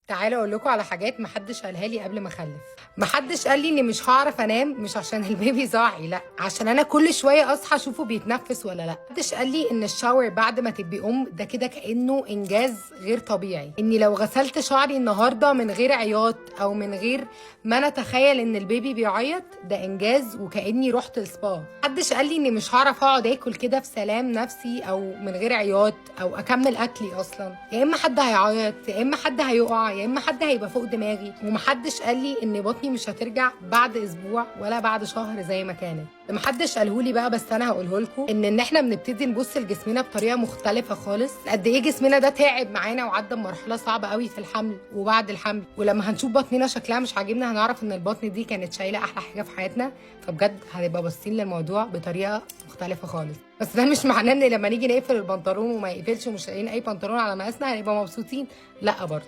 تعالوا اقول لكم على حاجات محدش قالها لي قبل ما اخلف. محدش قال لي اني مش هعرف انام، مش عشان البيبي صاحي، لا، عشان انا كل شويه اصحى اشوفه بيتنفس ولا لا. محدش قال لي ان الشاور بعد ما تبقي ده كده كانه انجاز غير طبيعي، اني لو غسلت شعري النهارده من غير عياط او من غير ما انا اتخيل ان البيبي بيعيط ده انجاز وكاني رحت السبا. محدش قال لي اني مش هعرف اقعد اكل كده في سلام نفسي او من غير عياط او اكمل اكلي اصلا، يا اما حد هيعيط يا اما حد هيقع يا اما حد هيبقى فوق دماغي. ومحدش قال لي ان بطني مش هترجع بعد اسبوع ولا بعد شهر زي ما كانت. محدش قالهولي بقى، بس انا هقوله لكم ان احنا بنبتدي نبص لجسمنا بطريقه مختلفه خالص، قد ايه جسمنا ده تعب معانا وعدى بمرحله صعبه قوي في الحمل وبعد الحمل، ولما هنشوف بطننا شكلها مش عاجبنا هنعرف ان البطن دي كانت شايله احلى حاجه في حياتنا. فبجد هنبقى باصين للموضوع بطريقه مختلفه خالص. بس ده مش معناه ان لما نيجي نقفل البنطلون وما يقفلش ومش لاقيين اي بنطلون على مقاسنا هنبقى مبسوطين، لا برضه.